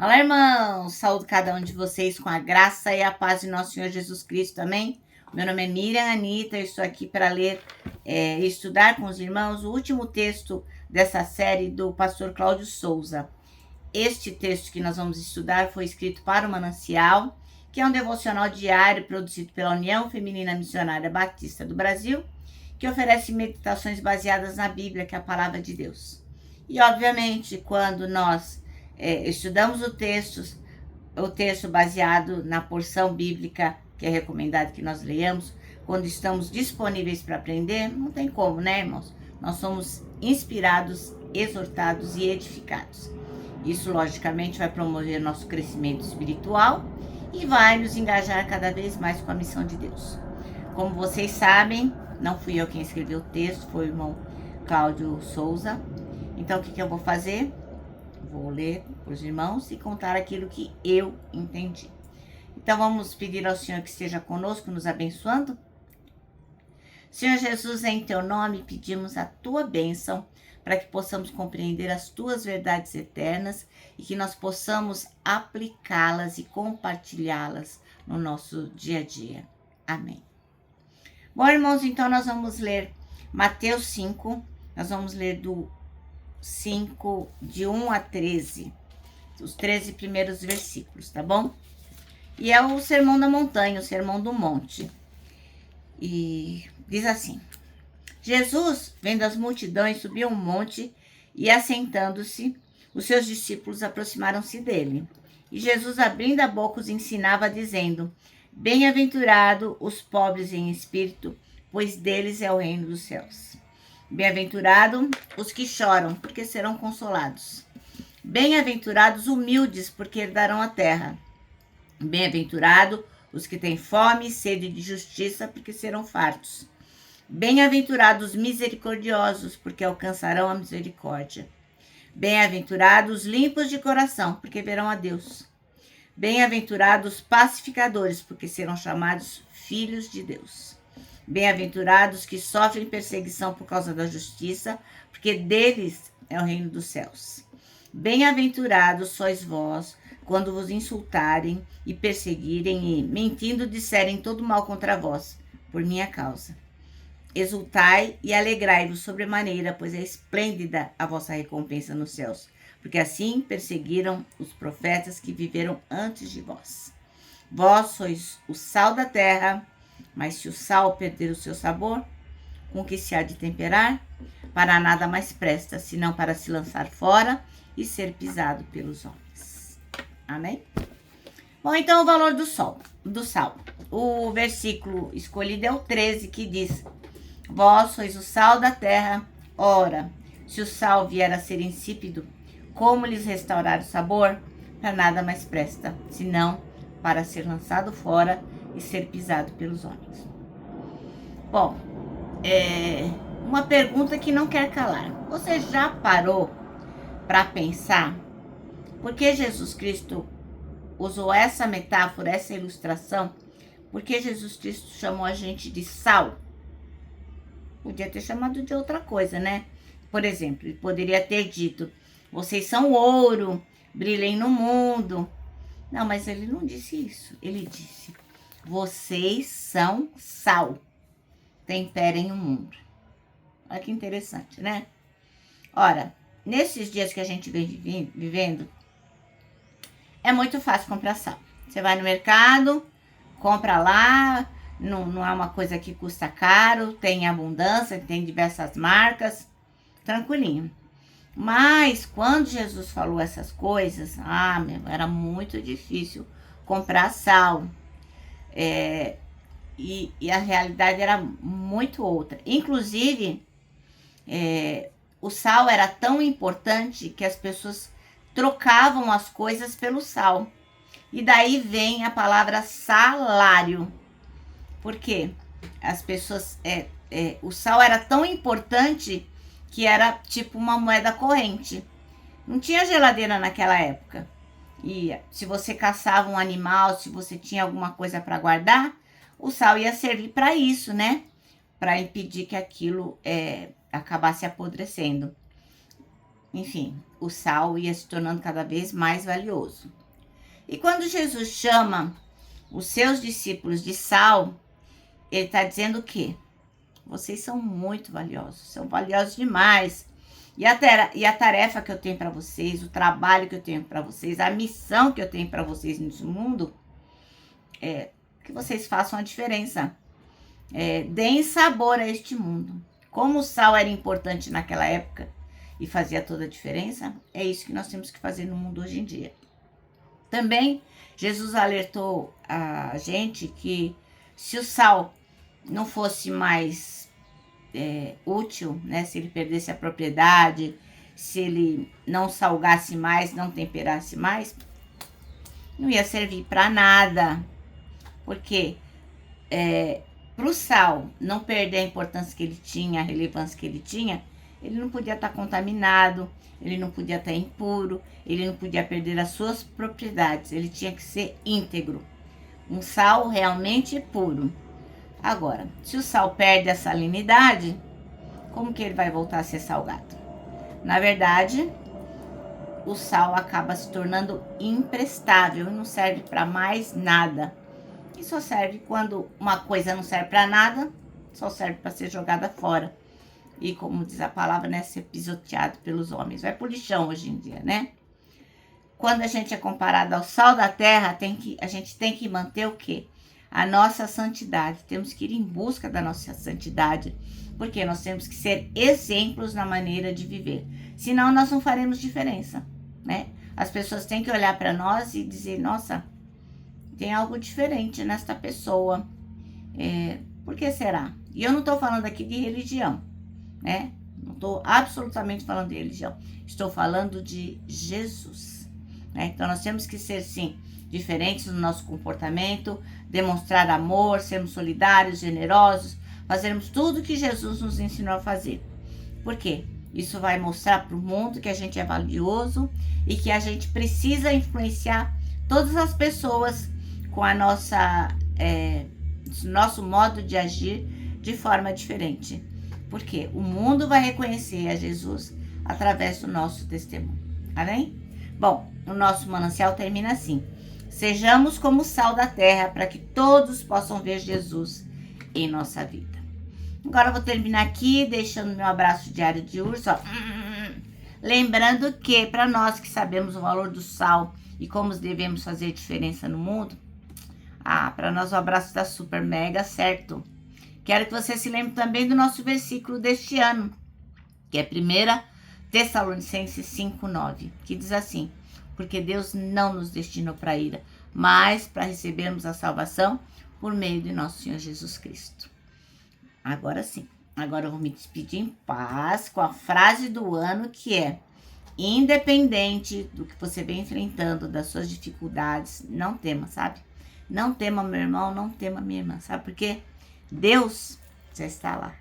Olá, irmãos! Saúdo cada um de vocês com a graça e a paz de nosso Senhor Jesus Cristo, amém? Meu nome é Miriam Anita, eu estou aqui para ler e estudar com os irmãos o último texto dessa série do pastor Cláudio Souza. Este texto que nós vamos estudar foi escrito para o Manancial, que é um devocional diário produzido pela União Feminina Missionária Batista do Brasil, que oferece meditações baseadas na Bíblia, que é a palavra de Deus. E, obviamente, quando nós estudamos o texto baseado na porção bíblica que é recomendado que nós leiamos, quando estamos disponíveis para aprender, não tem como, né, irmãos? Nós somos inspirados, exortados e edificados. Isso, logicamente, vai promover nosso crescimento espiritual e vai nos engajar cada vez mais com a missão de Deus. Como vocês sabem, não fui eu quem escreveu o texto, foi o irmão Cláudio Souza. Então, o que eu vou fazer? Vou ler para os irmãos e contar aquilo que eu entendi. Então, vamos pedir ao Senhor que esteja conosco, nos abençoando. Senhor Jesus, em teu nome, pedimos a tua bênção para que possamos compreender as tuas verdades eternas e que nós possamos aplicá-las e compartilhá-las no nosso dia a dia. Amém. Bom, irmãos, então nós vamos ler Mateus 5, nós vamos ler do 5, de 1 a 13, os 13 primeiros versículos, tá bom? E é o Sermão da Montanha, o Sermão do Monte. E diz assim: Jesus, vendo as multidões, subiu um monte e, assentando-se, os seus discípulos aproximaram-se dele. E Jesus, abrindo a boca, os ensinava, dizendo: Bem-aventurado os pobres em espírito, pois deles é o reino dos céus. Bem-aventurado os que choram, porque serão consolados. Bem-aventurados humildes, porque herdarão a terra. Bem-aventurado os que têm fome e sede de justiça, porque serão fartos. Bem-aventurados misericordiosos, porque alcançarão a misericórdia. Bem-aventurados limpos de coração, porque verão a Deus. Bem-aventurados pacificadores, porque serão chamados filhos de Deus. Bem-aventurados que sofrem perseguição por causa da justiça, porque deles é o reino dos céus. Bem-aventurados sois vós, quando vos insultarem e perseguirem e, mentindo, disserem todo mal contra vós, por minha causa. Exultai e alegrai-vos sobremaneira, pois é esplêndida a vossa recompensa nos céus, porque assim perseguiram os profetas que viveram antes de vós. Vós sois o sal da terra, mas se o sal perder o seu sabor, com que se há de temperar? Para nada mais presta, senão para se lançar fora e ser pisado pelos homens. Amém? Bom, então o valor do sal. O versículo escolhido é o 13, que diz: Vós sois o sal da terra. Ora, se o sal vier a ser insípido, como lhes restaurar o sabor? Para nada mais presta, senão para ser lançado fora e ser pisado pelos homens. Bom, uma pergunta que não quer calar. Você já parou para pensar por que Jesus Cristo usou essa metáfora, essa ilustração? Por que Jesus Cristo chamou a gente de sal? Podia ter chamado de outra coisa, né? Por exemplo, ele poderia ter dito: vocês são ouro, brilhem no mundo. Não, mas ele não disse isso. Ele disse: vocês são sal, temperem o mundo. Olha que interessante, né? Ora, nesses dias que a gente vem vivendo, é muito fácil comprar sal. Você vai no mercado, compra lá, não é uma coisa que custa caro, tem abundância, tem diversas marcas, tranquilinho. Mas quando Jesus falou essas coisas, era muito difícil comprar sal. E a realidade era muito outra. Inclusive, o sal era tão importante que as pessoas trocavam as coisas pelo sal. E daí vem a palavra salário. Por quê? As pessoas... o sal era tão importante que era tipo uma moeda corrente. Não tinha geladeira naquela época. E se você caçava um animal, se você tinha alguma coisa para guardar, o sal ia servir para isso, né? Para impedir que aquilo acabasse apodrecendo. enfim, o sal ia se tornando cada vez mais valioso. E quando Jesus chama os seus discípulos de sal, ele está dizendo o quê? Vocês são muito valiosos, são valiosos demais. E a tarefa que eu tenho para vocês, o trabalho que eu tenho para vocês, a missão que eu tenho para vocês nesse mundo, é que vocês façam a diferença. Deem sabor a este mundo. Como o sal era importante naquela época e fazia toda a diferença, é isso que nós temos que fazer no mundo hoje em dia. Também, Jesus alertou a gente que se o sal não fosse mais útil, né? Se ele perdesse a propriedade, se ele não salgasse mais, não temperasse mais, não ia servir para nada. Porque para o sal não perder a importância que ele tinha, a relevância que ele tinha, ele não podia estar contaminado, ele não podia estar impuro, ele não podia perder as suas propriedades, ele tinha que ser íntegro. Um sal realmente puro. Agora, se o sal perde a salinidade, como que ele vai voltar a ser salgado? Na verdade, o sal acaba se tornando imprestável e não serve para mais nada. E só serve quando uma coisa não serve para nada, só serve para ser jogada fora. E como diz a palavra, né, ser pisoteado pelos homens. Vai pro lixão hoje em dia, né? Quando a gente é comparado ao sal da terra, a gente tem que manter o quê? A nossa santidade. Temos que ir em busca da nossa santidade, porque nós temos que ser exemplos na maneira de viver. Senão nós não faremos diferença, né? As pessoas têm que olhar para nós e dizer, nossa, tem algo diferente nesta pessoa. Por que será? E eu não estou falando aqui de religião, né? Não estou absolutamente falando de religião. Estou falando de Jesus, né? Então nós temos que ser, sim, diferentes no nosso comportamento, demonstrar amor, sermos solidários, generosos, fazermos tudo que Jesus nos ensinou a fazer. Por quê? Isso vai mostrar para o mundo que a gente é valioso e que a gente precisa influenciar todas as pessoas com a nosso modo de agir de forma diferente. Porque o mundo vai reconhecer a Jesus através do nosso testemunho. Amém? Bom, o nosso manancial termina assim. Sejamos como o sal da terra, para que todos possam ver Jesus em nossa vida. Agora eu vou terminar aqui, deixando meu abraço diário de urso. Ó. Lembrando que, para nós que sabemos o valor do sal e como devemos fazer diferença no mundo, para nós o abraço está super mega certo. Quero que você se lembre também do nosso versículo deste ano, que é 1 Tessalonicenses 5:9, que diz assim: porque Deus não nos destinou para a ira, mas para recebermos a salvação por meio de nosso Senhor Jesus Cristo. Agora sim, agora eu vou me despedir em paz com a frase do ano, que é: independente do que você vem enfrentando, das suas dificuldades, não tema, sabe? Não tema, meu irmão, não tema, minha irmã, sabe por quê? Deus já está lá.